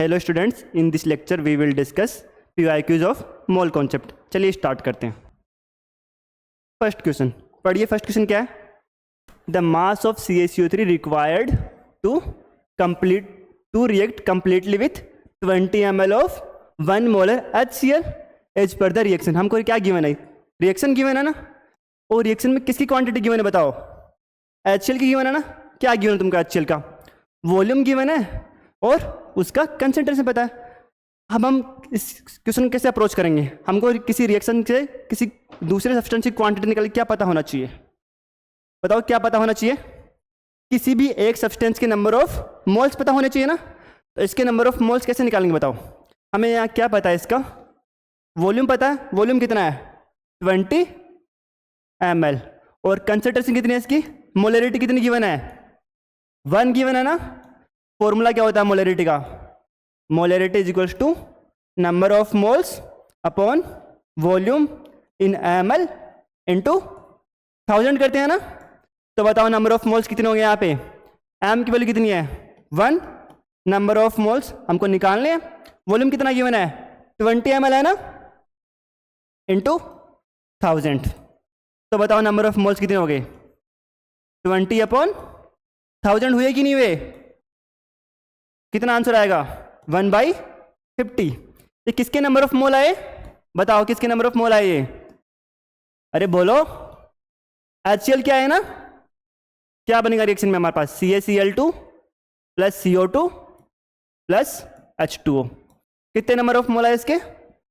Hello students, in this lecture we will discuss PYQs of mole concept. चलिए start करते हैं। First question पढ़िए। First question क्या है? The mass of CaCO3 required to react completely with 20 ml of 1 molar HCl as per the reaction. हमको क्या given है? Reaction given है ना, और रिएक्शन में किसकी क्वांटिटी गिवन है बताओ? HCl की गिवन है ना। क्या गिवन है तुमको? HCl का वॉल्यूम गिवन है और उसका कंसंट्रेशन पता है। अब हम इस क्वेश्चन कैसे अप्रोच करेंगे? हमको किसी रिएक्शन से किसी दूसरे सब्सटेंस की क्वांटिटी निकाल क्या पता होना चाहिए? बताओ क्या पता होना चाहिए? किसी भी एक सब्सटेंस के नंबर ऑफ मोल्स पता होने चाहिए ना। तो इसके नंबर ऑफ मोल्स कैसे निकालेंगे बताओ? हमें यहाँ क्या पता है? इसका वॉल्यूम पता है। वॉल्यूम कितना है? 20 ml। और कंसंट्रेशन कितनी है इसकी? मोलरिटी कितनी गिवन है? 1 गिवन है ना। फॉर्मूला क्या होता है मोलरिटी का? Molarity is equals to number of moles upon volume in ml into 1000 करते हैं ना। तो बताओ नंबर ऑफ मोल्स कितने होंगे यहाँ पे? m की वैल्यू कितनी है? 1। नंबर ऑफ मोल्स हमको निकालने हैं। वॉल्यूम कितना गिवन है? 20 ml है ना, इंटू 1000। तो बताओ नंबर ऑफ मोल्स कितने हो गए? 20 अपॉन 1000 हुए कि नहीं हुए? कितना आंसर आएगा? 1/50। ये किसके नंबर ऑफ मोल आए? बताओ किसके नंबर ऑफ मोल आए ये? अरे बोलो। HCl क्या है ना। क्या बनेगा रिएक्शन में हमारे पास? CaCl2 plus CO2 plus H2O। कितने नंबर ऑफ मोल आए इसके?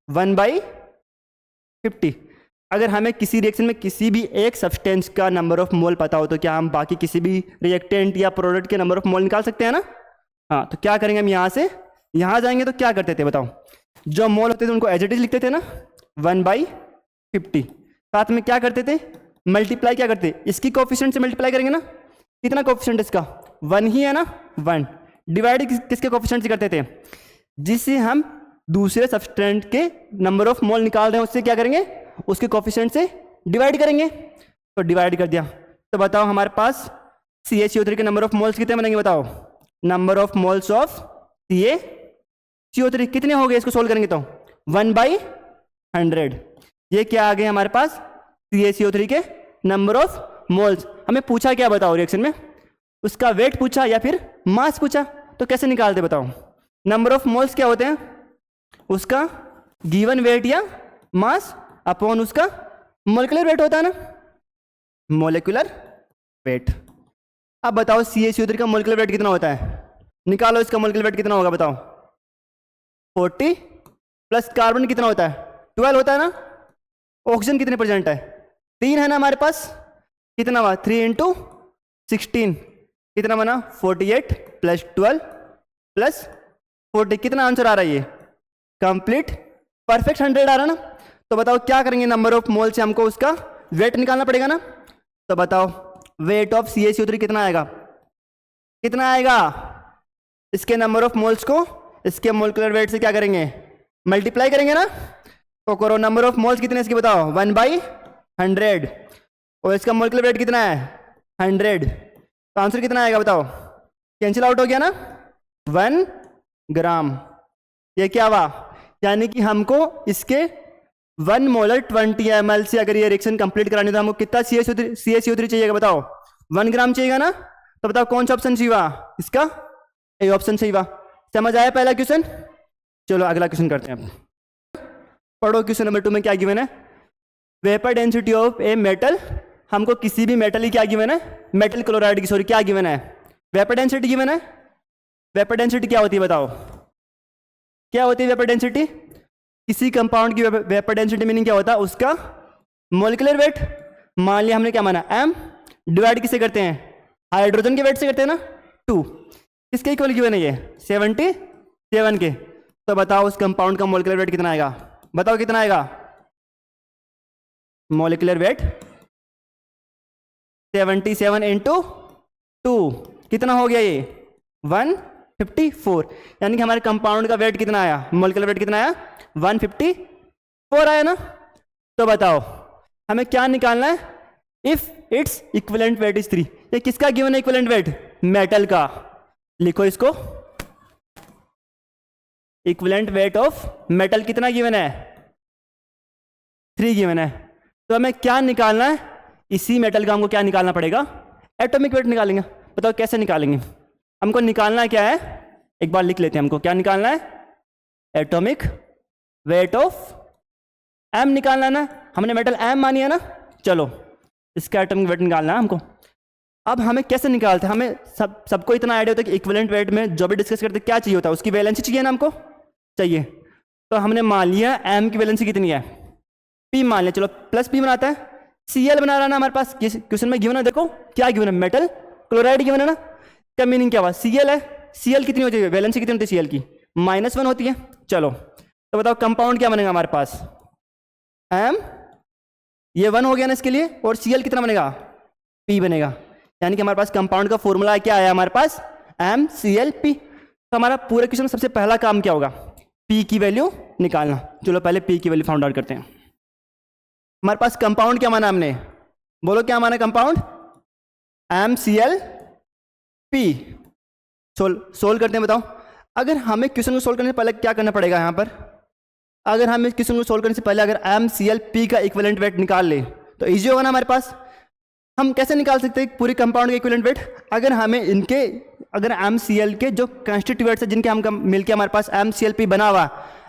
1/50। अगर हमें किसी रिएक्शन में किसी भी एक सब्सटेंस का नंबर ऑफ मोल पता हो तो क्या हम बाकी किसी भी रिएक्टेंट या प्रोडक्ट के नंबर ऑफ मोल निकाल सकते हैं ना। हाँ, तो क्या करेंगे हम? यहाँ से यहाँ जाएंगे तो क्या करते थे बताओ? जो मोल होते थे उनको एज इट इज लिखते थे ना, 1/50। साथ में क्या करते थे? मल्टीप्लाई क्या करते? इसकी कोफिशिएंट से मल्टीप्लाई करेंगे ना। कितना कोफिशिएंट इसका? 1 ही है ना, 1। डिवाइड किसके कोफिशिएंट से करते थे? जिससे हम दूसरे सब्सटेंट के नंबर ऑफ मोल निकाल रहे हैं उससे क्या करेंगे? उसके कोफिशिएंट से डिवाइड करेंगे। तो डिवाइड कर दिया। तो बताओ हमारे पास CaCO3 के नंबर ऑफ मोल्स कितने बनेंगे बताओ? Number of moles of CaCO3 कितने हो गए? इसको सोल्व करेंगे तो 1/100। ये क्या आ गए हमारे पास? CaCO3 के नंबर ऑफ मोल्स। हमें पूछा क्या बताओ रिएक्शन में? उसका वेट पूछा या फिर मास पूछा। तो कैसे निकालते बताओ? नंबर ऑफ मोल्स क्या होते हैं? उसका गिवन वेट या मास अपॉन उसका मोलिकुलर वेट होता है ना, मोलिकुलर वेट। अब बताओ CaCO3 का मोलिकुलर वेट कितना होता है? निकालो इसका मोलिकुलर वेट कितना होगा बताओ? 40 प्लस कार्बन कितना होता है? 12 होता है ना। ऑक्सीजन कितने परसेंट है? 3 है ना हमारे पास। कितना हुआ? 3 × 16 कितना बना? 48 प्लस 12 प्लस 40 कितना आंसर आ रहा है? ये कंप्लीट परफेक्ट 100 आ रहा ना। तो बताओ क्या करेंगे? नंबर ऑफ मोल से हमको उसका वेट निकालना पड़ेगा ना। तो बताओ वेट ऑफ CaCO3 कितना आएगा? कितना आएगा? इसके नंबर ऑफ मोल्स को इसके मोलिकुलर वेट से क्या करेंगे? मल्टीप्लाई करेंगे ना। तो करो नंबर ऑफ मोल्स कितने इसके बताओ? 1/100। और इसका मोलिकुलर वेट कितना है? 100। तो आंसर कितना आएगा बताओ? कैंसिल आउट हो गया ना, 1 ग्राम। ये क्या हुआ? यानी कि हमको इसके 1 मोलर 20 ml से अगर ये रिएक्शन कंप्लीट करानी तो हमको कितना CaCO3 चाहिएगा बताओ? 1 ग्राम चाहिएगा ना। तो बताओ कौन सा ऑप्शन सही हुआ? इसका ए ऑप्शन सही हुआ। समझ आया पहला क्वेश्चन? चलो अगला क्वेश्चन करते हैं। पढ़ो क्वेश्चन नंबर 2 में क्या गिवन है? Vapour density of a metal. हमको किसी भी मेटल की क्या गिवन है? मेटल क्लोराइड की, सॉरी, क्या गिवन है? वेपर डेंसिटी गिवन है। वेपर डेंसिटी क्या होती है बताओ? क्या होती है वेपर डेंसिटी? किसी कंपाउंड की वेपर डेंसिटी मीनिंग क्या होता है? उसका मोलिकुलर वेट। मान लिया हमने क्या माना? m। डिवाइड किससे करते हैं? हाइड्रोजन के वेट से करते हैं ना, 2। किसके इक्वल गिवन है ये? 77 के। तो बताओ उस कंपाउंड का मोलिकुलर वेट कितना आएगा? बताओ कितना आएगा? मोलिकुलर वेट 77 × 2 कितना हो गया? ये 154। यानी कि हमारे कंपाउंड का वेट कितना आया? मोलिकुलर वेट कितना आया? 154 आया ना। तो बताओ हमें क्या निकालना है? If its equivalent weight is 3। ये किसका गिवन है इक्विवेलेंट वेट? मेटल का। लिखो इसको। इक्विवेलेंट वेट ऑफ मेटल कितना गिवन है? 3 गिवन है। तो हमें क्या निकालना है? इसी मेटल का हमको क्या निकालना पड़ेगा? एटॉमिक वेट निकालेंगे। बताओ कैसे निकालेंगे? हमको निकालना क्या है? एक बार लिख लेते हैं। हमको क्या निकालना है? एटॉमिक वेट ऑफ एम निकालना है ना। हमने मेटल एम मानी है ना। चलो इसका एटॉमिक वेट निकालना है हमको। अब हमें कैसे निकालते हैं? हमें सबको इतना आइडिया होता है कि इक्विवेलेंट वेट में जो भी डिस्कस करते हैं क्या चाहिए होता है? उसकी वैलेंसी चाहिए ना हमको, चाहिए। तो हमने मान लिया एम की वैलेंसी कितनी है? पी मान लिया। चलो प्लस पी बनाता है। Cl बना रहा है ना हमारे पास, क्वेश्चन में गिवन है। देखो क्या गिवन है? मेटल क्लोराइड गिवन है ना। इसका मीनिंग क्या हुआ? Cl है। Cl कितनी होती है? वैलेंसी कितनी होती है Cl की? -1 होती है। चलो तो बताओ कंपाउंड क्या बनेगा हमारे पास? M, ये 1 हो गया ना इसके लिए, और Cl कितना बनेगा? P बनेगा। यानी कि हमारे पास कंपाउंड का फॉर्मूला क्या आया हमारे पास? MClP। तो हमारा पूरे क्वेश्चन में सबसे पहला काम क्या होगा? P की वैल्यू निकालना। चलो पहले P की वैल्यू फाइंड आउट करते हैं। हमारे पास कंपाउंड क्या माना हमने? बोलो क्या माना कंपाउंड? MClP। सोल्व करते हैं। बताओ अगर हमें क्वेश्चन को सोल्व करने से पहले क्या करना पड़ेगा यहाँ पर? अगर हम इस क्वेश्चन को सोल्व करने से पहले अगर MClP का इक्विवेलेंट वेट निकाल ले तो इजी होगा ना हमारे पास। हम कैसे निकाल सकते हैं पूरी कंपाउंड का इक्विवेलेंट वेट? अगर हमें इनके अगर MCl के जो कंस्टिट्यूएंट्स है जिनके हम मिलके हमारे पास MClP बना हुआ,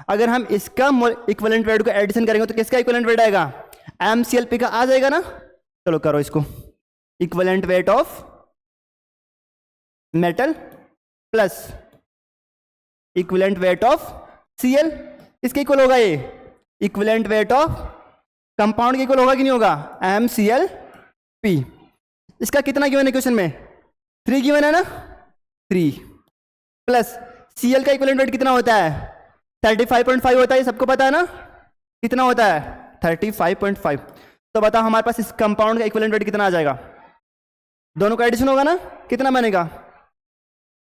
अगर हम इसका इक्विवेलेंट वेट को एडिशन करेंगे तो किसका इक्विवेलेंट वेट आएगा? MClP का आ जाएगा ना। चलो करो इसको। Equivalent weight of metal plus equivalent weight of Cl, इसके इक्वल होगा ये। इक्विवेलेंट वेट ऑफ कंपाउंड के इक्वल होगा कि नहीं होगा? MClP। इसका कितना गिवन है क्वेश्चन में? 3 गिवन है ना। 3 प्लस Cl का इक्विवेलेंट वेट कितना होता है? 35.5 होता है, सबको पता है ना। कितना होता है? 35.5। तो बताओ हमारे पास इस कंपाउंड का इक्विवेलेंट वेट कितना आ जाएगा? दोनों का एडिशन होगा ना, कितना बनेगा?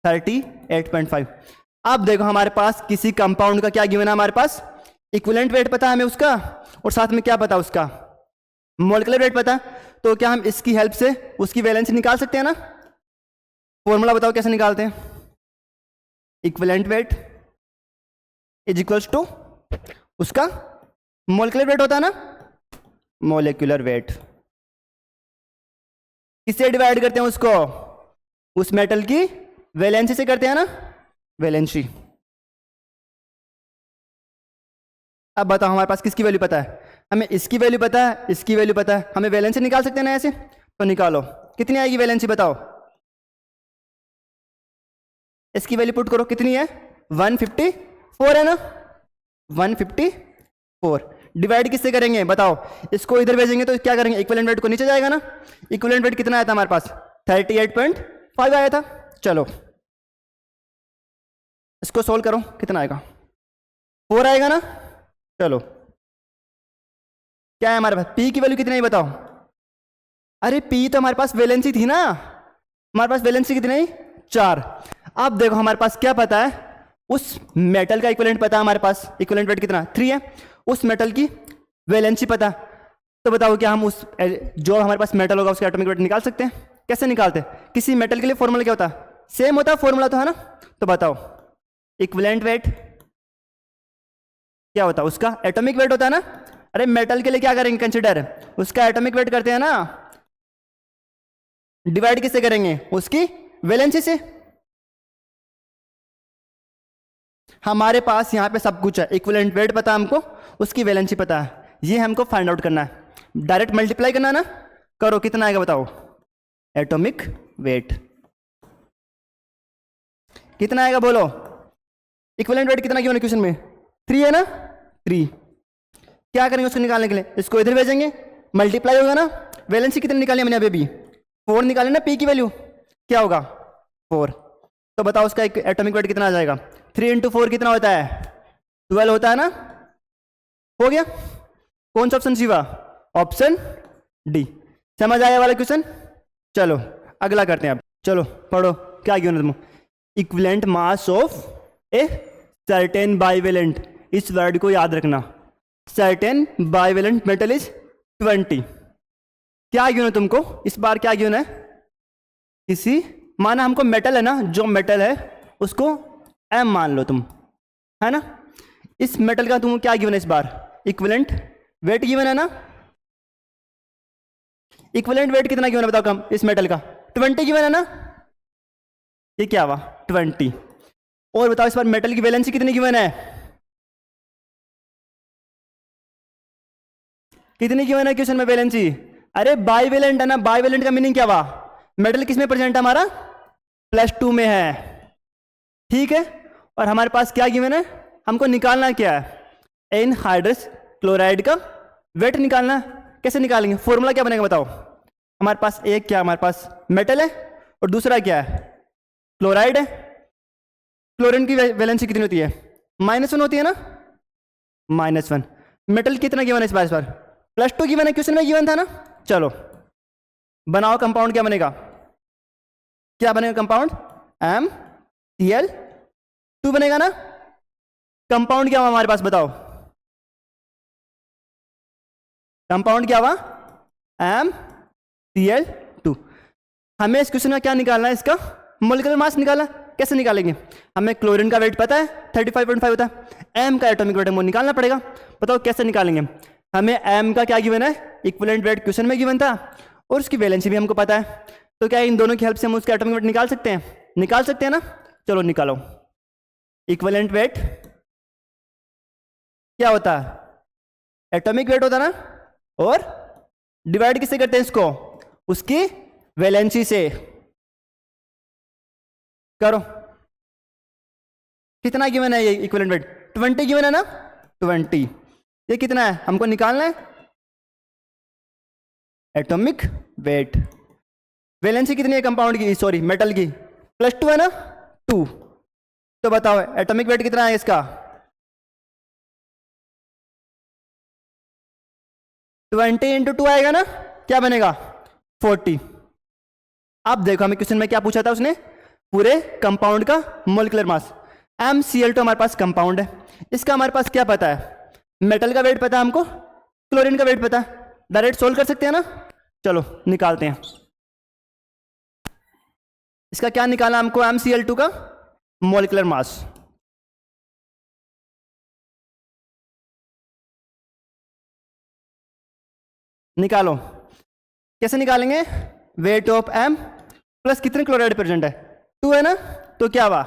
38.5। अब देखो हमारे पास किसी कंपाउंड का क्या गिवन है? हमारे पास इक्विवेलेंट वेट पता है हमें उसका, और साथ में क्या पता उसका? मॉलिक्यूलर वेट पता। तो क्या हम इसकी हेल्प से उसकी वैलेंसी निकाल सकते हैं ना? फॉर्मूला बताओ कैसे निकालते हैं? Equivalent weight is equals to उसका मॉलिक्यूलर वेट होता है ना। मॉलिक्यूलर वेट किससे डिवाइड करते हैं उसको? उस मेटल की वैलेंसी से करते हैं ना, वैलेंसी। अब बताओ हमारे पास किसकी वैल्यू पता है? हमें इसकी वैल्यू पता है, इसकी वैल्यू पता है। हमें वैलेंसी निकाल सकते हैं ना ऐसे। तो निकालो, कितनी आएगी वैलेंसी बताओ? इसकी वैल्यू पुट करो, कितनी है? 154 है ना। 154 डिवाइड किससे करेंगे बताओ? इसको इधर भेजेंगे तो क्या करेंगे? इक्विवेलेंट वेट को नीचे जाएगा ना। इक्विवेलेंट वेट कितना आया था हमारे पास? 38.5 आया था। चलो इसको सोल्व करो, कितना आएगा? 4 आएगा ना। चलो क्या है हमारे पास? P की वैल्यू कितनी है बताओ? अरे P तो हमारे पास वैलेंसी थी ना। हमारे पास वैलेंसी कितनी है? 4। अब देखो हमारे पास क्या पता है? उस मेटल का इक्विवेलेंट पता है हमारे पास। इक्विवेलेंट वेट कितना? 3 है। उस मेटल की वैलेंसी पता। तो बताओ क्या हम उस जो हमारे पास मेटल होगा उसका एटॉमिक वेट निकाल सकते हैं? कैसे निकालते हैं? किसी मेटल के लिए फॉर्मूला क्या होता है? सेम होता है फॉर्मूला तो, है ना। तो बताओ इक्विवेलेंट वेट क्या होता है? उसका एटॉमिक वेट होता है ना। अरे मेटल के लिए क्या करेंगे कंसीडर? उसका एटॉमिक वेट करते हैं ना। डिवाइड किससे करेंगे? उसकी वैलेंसी से। हमारे पास यहाँ पे सब कुछ है। इक्विवेलेंट वेट पता है हमको, उसकी वैलेंसी पता है, ये हमको फाइंड आउट करना है। डायरेक्ट मल्टीप्लाई करना है ना। करो, कितना आएगा बताओ? एटॉमिक वेट कितना आएगा बोलो? इक्विवेलेंट वेट कितना गिवन है क्वेश्चन में? 3 है ना। 3 क्या करेंगे उसको निकालने के लिए? इसको इधर भेजेंगे, मल्टीप्लाई होगा ना। वैलेंसी कितनी निकाली हमने अभी? 4 निकाले ना। P की वैल्यू क्या होगा? 4। तो बताओ उसका एटॉमिक वेट कितना आ जाएगा? 3 × 4 कितना होता है? 12 होता है ना। हो गया। कौन सा ऑप्शन सीवा? Option D. समझ आया वाला क्वेश्चन? चलो अगला करते हैं अब। चलो पढ़ो क्या गिवन है तुम? Equivalent mass of a certain bivalent, इस वर्ड को याद रखना। Certain bivalent metal is 20। क्या गिवन है तुमको इस बार? क्या गिवन है? किसी माना हमको मेटल है ना, जो मेटल है उसको M मान लो तुम, है ना। इस मेटल का तुमको क्या गिवन है इस बार, इक्विवेलेंट वेट गिवन है ना। इक्विवेलेंट वेट कितना गिवन है बताओ कम इस मेटल का, 20 गिवन है ना। ये क्या हुआ 20। और बताओ इस बार मेटल की वैलेंसी कितनी गिवन है, कितनी गिवन है क्वेश्चन में वैलेंसी। अरे बाईवेलेंट है ना, बाईवेलेंट का मीनिंग क्या हुआ, मेटल किस में प्रेजेंट है हमारा, +2 में है, ठीक है। और हमारे पास क्या गिवन है, हमको निकालना क्या है, एनहाइड्रस क्लोराइड का वेट निकालना। कैसे निकालेंगे, फॉर्मूला क्या बनेगा बताओ। हमारे पास एक क्या, हमारे पास मेटल है और दूसरा क्या है, क्लोराइड है। क्लोरीन की वैलेंसी कितनी होती है, -1 होती है ना, -1। मेटल कितना गिवन है इस बार +2 गिवन है, क्वेश्चन में गिवन था ना। चलो बनाओ कंपाउंड, क्या बनेगा, क्या बनेगा कंपाउंड, MCl2 बनेगा ना। कंपाउंड क्या हुआ हमारे पास बताओ, कंपाउंड क्या हुआ MCl2। हमें इस क्वेश्चन में क्या निकालना है, इसका मोलिकुलर मास निकालना। कैसे निकालेंगे, हमें क्लोरीन का वेट पता है 35.5 होता है, M का एटॉमिक वेट वो निकालना पड़ेगा। बताओ कैसे निकालेंगे, हमें M का क्या गिवन है, इक्विवेलेंट वेट क्वेश्चन में गिवन था और उसकी वैलेंसी भी हमको पता है। तो क्या इन दोनों की हेल्प से हम उसका एटॉमिक वेट निकाल सकते हैं, निकाल सकते हैं ना। चलो निकालो, इक्विवेलेंट वेट क्या होता है, एटॉमिक वेट होता है ना, और डिवाइड किससे करते हैं इसको, उसकी वैलेंसी से। करो कितना गिवन है ये इक्विवेलेंट वेट, 20 गिवन है ना, 20। ये कितना है हमको निकालना है, एटॉमिक वेट। वैलेंसी कितनी है कंपाउंड की, सॉरी मेटल की, +2 है ना, 2। तो बताओ एटॉमिक वेट कितना है इसका, 20 × 2 आएगा ना, क्या बनेगा 40। अब देखो हमें क्वेश्चन में क्या पूछा था उसने, पूरे कंपाउंड का मोलिकुलर मास। MCl2 हमारे पास कंपाउंड है, इसका हमारे पास क्या पता है, मेटल का वेट पता है हमको, क्लोरीन का वेट पता है, डायरेक्ट सोल्व कर सकते हैं ना। चलो निकालते हैं, इसका क्या निकालना हमको, MCl2 का मोलिकुलर मास। निकालो, कैसे निकालेंगे, वेट ऑफ M प्लस कितने क्लोराइड प्रेजेंट है, 2 है ना, तो क्या हुआ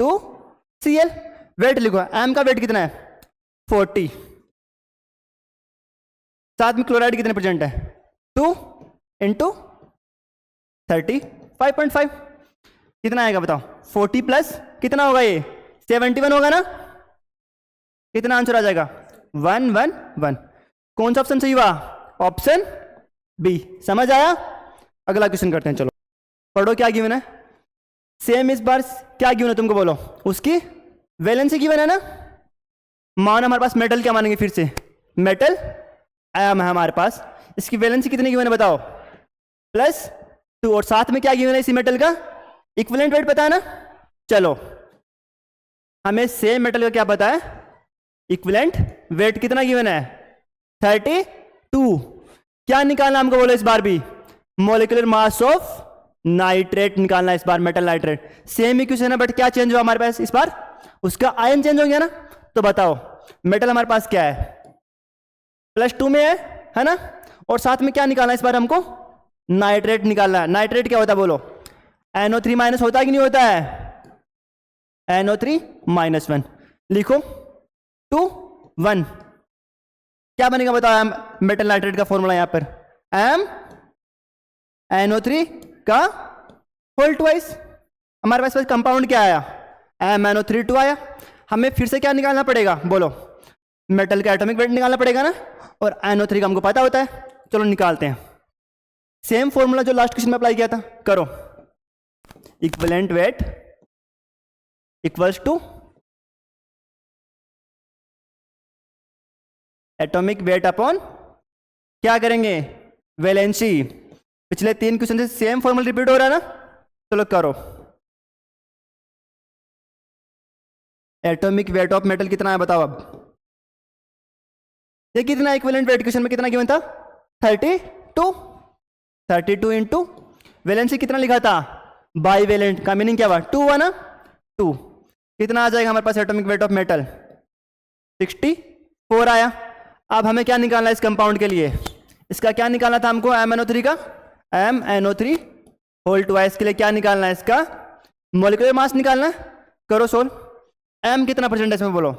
2Cl। वेट लिखो, M का वेट कितना है 40, साथ में क्लोराइड कितने प्रेजेंट है 2 × 35.5, कितना आएगा बताओ, 40 प्लस कितना होगा ये 71 होगा ना। कितना आंसर आ जाएगा 111। कौन सा ऑप्शन सही हुआ, ऑप्शन बी। समझ आया, अगला क्वेश्चन करते हैं। चलो पढ़ो क्या गिवन है, सेम इस बार क्या गिवन है तुमको बोलो, उसकी वैलेंसी गिवन है ना। मान हमारे पास मेटल क्या मानेंगे, फिर से मेटल M है हमारे पास, इसकी वैलेंसी कितनी गिवन है बताओ, +2। और साथ में क्या गिवन है इसी मेटल का, इक्विवेलेंट वेट पता है ना। चलो हमें सेम मेटल का क्या पता है, इक्विवेलेंट वेट कितना गिवन है 32। क्या निकालना हमको बोलो इस बार भी, मोलिकुलर मास ऑफ नाइट्रेट निकालना है इस बार, मेटल नाइट्रेट। सेम इक्वेशन है बट क्या चेंज हुआ हमारे पास इस बार, उसका आयन चेंज हो गया ना। तो बताओ मेटल हमारे पास क्या है, +2 में है ना, और साथ में क्या निकालना है इस बार हमको, नाइट्रेट निकालना है। नाइट्रेट क्या होता है बोलो, NO3- होता है कि नहीं होता है, NO3-1। लिखो 2 1, क्या बनेगा बताओ, मेटल नाइट्रेट का फॉर्मूला यहां पर MnO3 का होल ट्वाइस। हमारे पास कंपाउंड क्या आया, MnO3 आया। हमें फिर से क्या निकालना पड़ेगा बोलो, मेटल का एटॉमिक वेट निकालना पड़ेगा ना, और NO3 का हमको पता होता है। चलो निकालते हैं, सेम फॉर्मूला जो लास्ट क्वेश्चन में अप्लाई किया था। करो, equivalent weight equals to atomic weight upon क्या करेंगे, वैलेंसी। पिछले 3 क्वेश्चन से सेम फॉर्मूला रिपीट हो रहा है ना। चलो करो, एटॉमिक वेट ऑफ मेटल कितना है बताओ। अब ये कितना इक्विवेलेंट वेट क्वेश्चन में कितना गिवन था, 32 इंटू वैलेंसी कितना लिखा था, बाईवेलेंट का मीनिंग क्या हुआ 2 हुआ ना, 2। कितना आ जाएगा हमारे पास एटॉमिक वेट ऑफ मेटल? 64 आया। अब हमें क्या निकालना है इस कंपाउंड के लिए? इसका क्या निकालना था हमको? MnO3 का, MnO3 होल ट्वाइस के लिए क्या निकालना है? इसका मॉलिक्यूलर मास निकालना है। करो सोल्व। M कितना परसेंट है इसमें बोलो?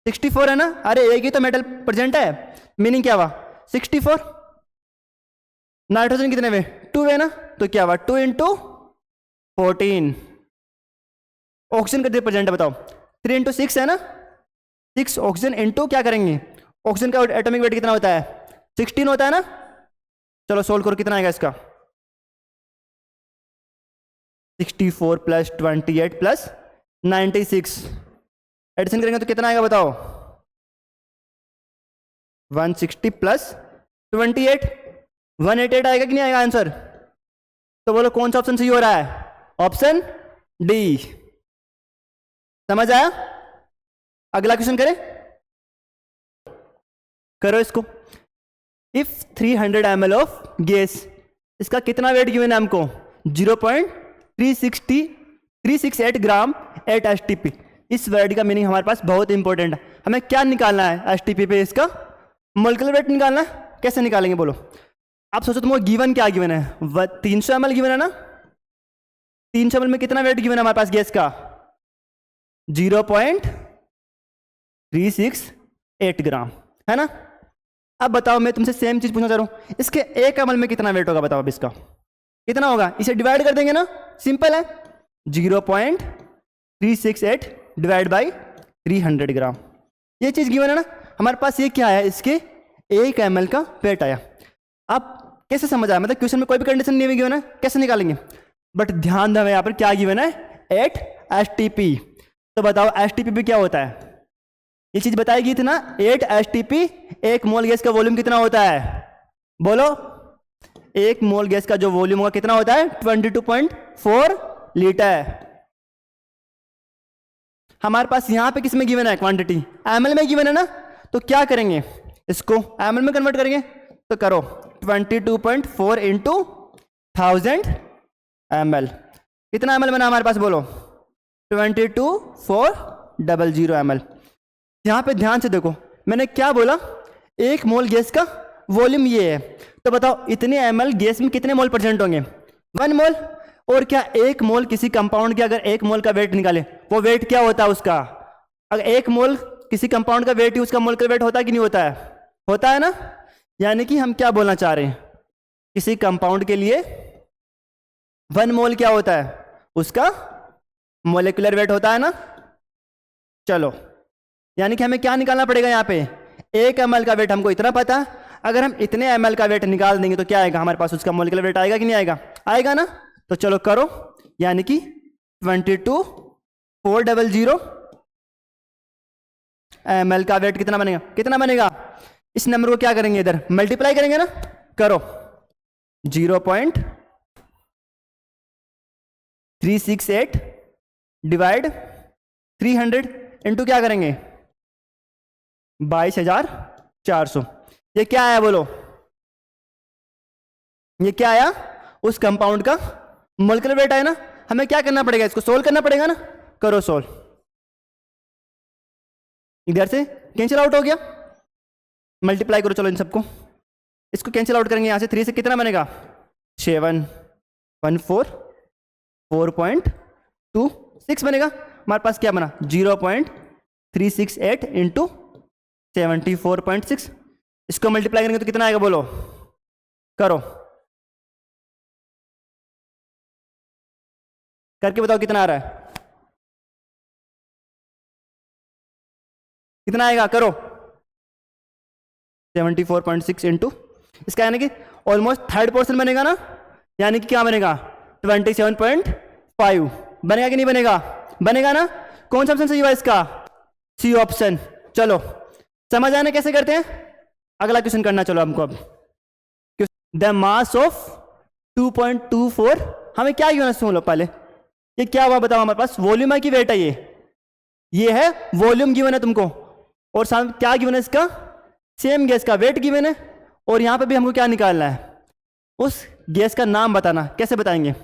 64 है ना? अरे एक ही तो मेटल प्रेजेंट है, मीनिंग क्या हुआ? 64। नाइट्रोजन कितने वे? 2 वे ना, तो क्या हुआ? 2 × 14। ऑक्सीजन कितने प्रेजेंट है बताओ? 3 × 6 है ना? 6 ऑक्सीजन इंटू क्या करेंगे? ऑक्सीजन का एटॉमिक वेट कितना होता है? 16 होता है ना? चलो सोल्व करो, कितना आएगा इसका? 64 + 28 + 96 एडिशन करेंगे तो कितना आएगा बताओ? 160 + 28 188 आएगा कि नहीं आएगा आंसर? तो बोलो कौन सा ऑप्शन सही हो रहा है? Option D. समझ आया? अगला क्वेश्चन करें, करो इसको। इफ 300 ml ऑफ गैस, इसका कितना वेट गिवन है हमको? 0.368 ग्राम एट एसटीपी। इस वर्ड का मीनिंग हमारे पास बहुत इंपॉर्टेंट है। हमें क्या निकालना है एसटीपी पे? इसका मोलिकुलर वेट निकालना है। कैसे निकालेंगे बोलो? आप सोचो तुमको गिवन क्या गिवन है? 300 ml गिवन है ना? 300 ml में कितना वेट गिवन है हमारे पास गैस का? 0.368 ग्राम, है ना? अब बताओ, मैं तुमसे सेम चीज पूछना चाह रहा हूं, इसके 1 ml में कितना वेट होगा बताओ? अब इसका कितना होगा? इसे डिवाइड कर देंगे ना, सिंपल है। 0.368 डिवाइड बाई 300 ग्राम। ये चीज गिवन है ना हमारे पास। ये क्या है? इसके 1 ml का वेट आया। अब कैसे समझ आया? मतलब क्वेश्चन में कोई भी कंडीशन नहीं गिवन है, कैसे निकालेंगे? बट ध्यान दें, यहाँ पर क्या गिवन है? At STP. तो बताओ एसटीपी क्या होता है? ये चीज बताएगी थी ना, 8 एसटीपी। 1 मोल गैस का वॉल्यूम कितना होता है? बोलो, 1 मोल गैस का जो वॉल्यूम होगा कितना होता है? 22.4 लीटर। हमारे पास यहां पे किस में गिवन है? क्वांटिटी एमएल में गिवन है ना। तो क्या करेंगे? इसको एमएल में कन्वर्ट करेंगे। तो करो 22.4 × 1000 ml। कितना एमएल बना हमारे पास बोलो? 22,400 ml। यहां पे ध्यान से देखो, मैंने क्या बोला? 1 मोल गैस का वॉल्यूम ये है। तो बताओ इतने ml गैस में कितने मोल प्रेजेंट होंगे? 1 मोल। और क्या 1 मोल किसी कंपाउंड के अगर 1 मोल का वेट निकाले, वो वेट क्या होता है उसका? अगर 1 मोल किसी कंपाउंड का वेट ही उसका मोल का वेट होता है कि नहीं होता है? होता है ना। यानी कि हम क्या बोलना चाह रहे हैं? किसी कंपाउंड के लिए 1 मोल क्या होता है? उसका मोलिकुलर वेट होता है ना। चलो, यानी कि हमें क्या निकालना पड़ेगा यहाँ पे? 1 ml का वेट हमको इतना पता है। अगर हम इतने ml का वेट निकाल देंगे तो क्या आएगा हमारे पास? उसका मोलिकुलर वेट आएगा कि नहीं आएगा? आएगा ना। तो चलो करो, यानी कि 22,400 ml का वेट कितना बनेगा? कितना बनेगा? इस नंबर को क्या करेंगे? इधर मल्टीप्लाई करेंगे ना। करो 0.368 डिवाइड 300 इंटू क्या करेंगे? 22,400। ये क्या आया बोलो? ये क्या आया? उस कंपाउंड का मोलिकुलर वेट आया ना। हमें क्या करना पड़ेगा? इसको सोल्व करना पड़ेगा ना। करो सोल्व। इधर से कैंसिल आउट हो गया, मल्टीप्लाई करो चलो इन सबको। इसको कैंसिल आउट करेंगे, यहां से 3 से कितना बनेगा? 714 4.26 बनेगा। हमारे पास क्या बना? 0.368 इंटू 74.6। इसको मल्टीप्लाई करेंगे तो कितना आएगा बोलो? करो, करके बताओ कितना आ रहा है? कितना आएगा? करो 74.6 इंटू इसका, यानी कि ऑलमोस्ट थर्ड पोर्शन बनेगा ना। यानी कि क्या बनेगा? 27.5 बनेगा कि नहीं बनेगा? बनेगा ना। कौन सा ऑप्शन सही हुआ इसका? C option. चलो समझ आना कैसे करते हैं। अगला क्वेश्चन करना चलो हमको। अब द मास ऑफ 2.24, हमें क्या गिवन है? सुन लो पहले, ये क्या हुआ बताओ? हमारे पास वॉल्यूम है कि वेट है? ये है वॉल्यूम गिवन है तुमको। और साथ क्या गिवन है इसका? सेम गैस का वेट गिवन है। और यहां पे भी हमको क्या निकालना है? उस गैस का नाम बताना। कैसे बताएंगे?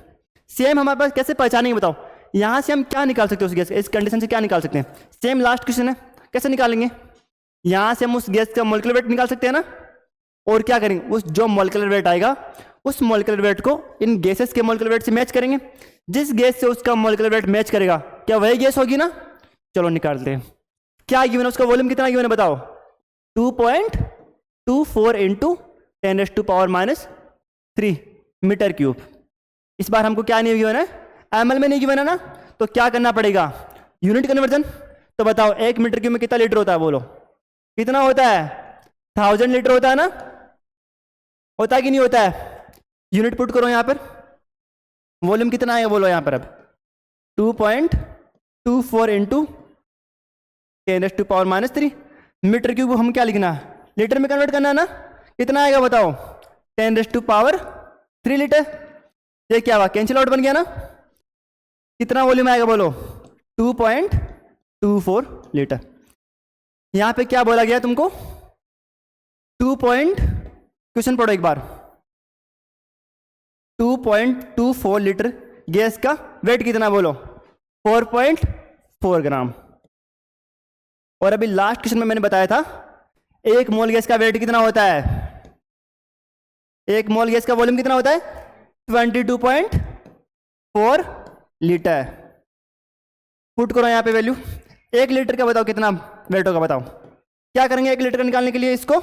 सेम हमारे पास कैसे पहचानेंगे बताओ? यहाँ से हम क्या निकाल सकते हैं उस गैस, इस कंडीशन से क्या निकाल सकते हैं? सेम लास्ट क्वेश्चन है, कैसे निकालेंगे? यहाँ से हम उस गैस का मॉलिक्यूलर वेट निकाल सकते हैं ना, और क्या करेंगे, उस जो मॉलिक्यूलर वेट आएगा उस मॉलिक्यूलर वेट को इन गैसेस के मॉलिक्यूलर वेट से मैच करेंगे। जिस गैस से उसका मॉलिक्यूलर वेट मैच करेगा क्या वही गैस होगी ना। चलो निकालते हैं। क्या गिवन है, उसका वॉल्यूम कितना गिवन है बताओ? 2.24 इंटू 10⁻³ मीटर क्यूब। इस बार हमको क्या नहीं गिवन है, ml में नहीं गिवन है ना, तो क्या करना पड़ेगा, यूनिट कन्वर्जन। तो बताओ 1 मीटर क्यूब में कितना लीटर होता है, बोलो कितना होता है? 1000 लीटर होता है ना, होता है कि नहीं होता है? यूनिट पुट करो यहाँ पर, वॉल्यूम कितना आएगा बोलो यहाँ पर अब? 2.24 इंटू 10⁻³ मीटर क्यूब। हम क्या लिखना, लीटर में कन्वर्ट करना है ना, कितना आएगा बताओ? 10⁻³ लीटर। ये क्या हुआ, कैंसिल आउट बन गया ना। कितना वॉल्यूम आएगा बोलो? 2.24 लीटर। यहाँ पे क्या बोला गया तुमको? क्वेश्चन पढ़ो एक बार। 2.24 लीटर गैस का वेट कितना बोलो? 4.4 ग्राम। और अभी लास्ट क्वेश्चन में मैंने बताया था 1 मोल गैस का वेट कितना होता है, 1 मोल गैस का वॉल्यूम कितना होता है? 22.4 लीटर। पुट करो यहाँ पे वैल्यू। 1 लीटर का बताओ कितना वेट होगा, बताओ क्या करेंगे? 1 लीटर का निकालने के लिए इसको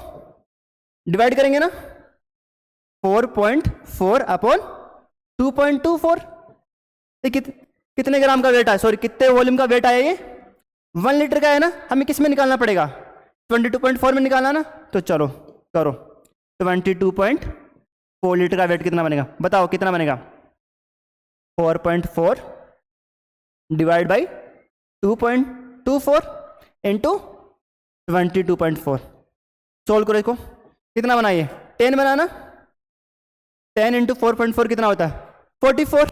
डिवाइड करेंगे ना, 4.4 अपॉन 2.24। कितने ग्राम का वेट है, सॉरी कितने वॉल्यूम का वेट आया ये? 1 लीटर का है ना, हमें किस में निकालना पड़ेगा? 22.4 में निकालना ना। तो चलो करो, 22.4 लीटर का वेट कितना बनेगा बताओ, कितना बनेगा? 4.4 डिवाइड बाई 2.24 इंटू 22.4। सोल्व करो इसको, कितना बना ये? 10 बना ना। 10 इंटू 4.4 कितना होता है? 44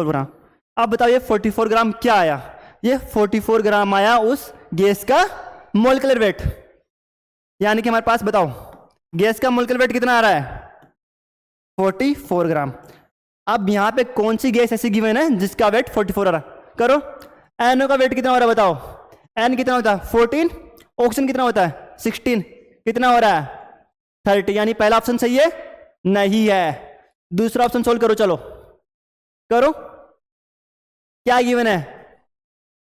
बना। अब बताओ ये 44 ग्राम क्या आया? ये 44 ग्राम आया उस गैस का मोलिकुलर वेट। यानी कि हमारे पास बताओ गैस का मोलिकुलर वेट कितना आ रहा है? 44 ग्राम। अब यहाँ पे कौन सी गैस ऐसी गिवन है जिसका वेट 44 आ रहा है? करो, NO का वेट कितना हो रहा है बताओ? N कितना होता है? 14। ऑक्सीजन कितना होता है? 16। कितना हो रहा है? 30। यानी पहला ऑप्शन सही है? नहीं है। दूसरा ऑप्शन सोल्व करो, चलो करो। क्या गिवन है?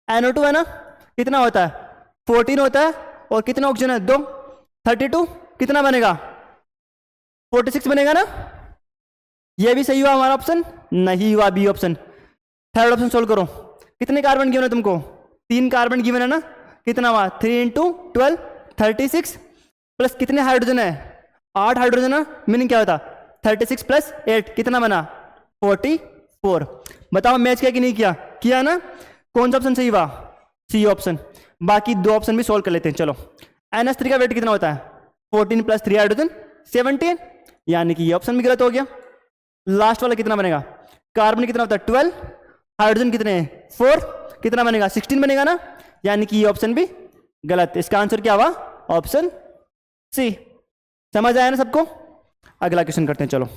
NO2 है ना, कितना होता है? 14 होता है। और कितना ऑक्सीजन है? 2। 32 कितना बनेगा? 46 बनेगा ना। ये भी सही हुआ हमारा ऑप्शन? नहीं हुआ, B option. Third option solve करो। कितने कार्बन गिवन है तुमको? 3 कार्बन गिवन है ना। कितना हुआ? 3 इंटू 12 36 प्लस कितने हाइड्रोजन है? 8 हाइड्रोजन है। मीनिंग क्या होता? 36 प्लस 8 कितना बना? 44। बताओ मैच किया कि नहीं किया? किया ना। कौन सा ऑप्शन सही हुआ? C option. बाकी 2 ऑप्शन भी सोल्व कर लेते हैं, चलो। NH3 का वेट कितना होता है? 14 प्लस 3 हाइड्रोजन 17। यानी कि ये ऑप्शन भी गलत हो गया। लास्ट वाला कितना बनेगा? कार्बन कितना होता है? 12। हाइड्रोजन कितने हैं? 4। कितना बनेगा? 16 बनेगा ना। यानी कि ये ऑप्शन भी गलत। इसका आंसर क्या हुआ? Option C. समझ आया ना सबको? अगला क्वेश्चन करते हैं, चलो।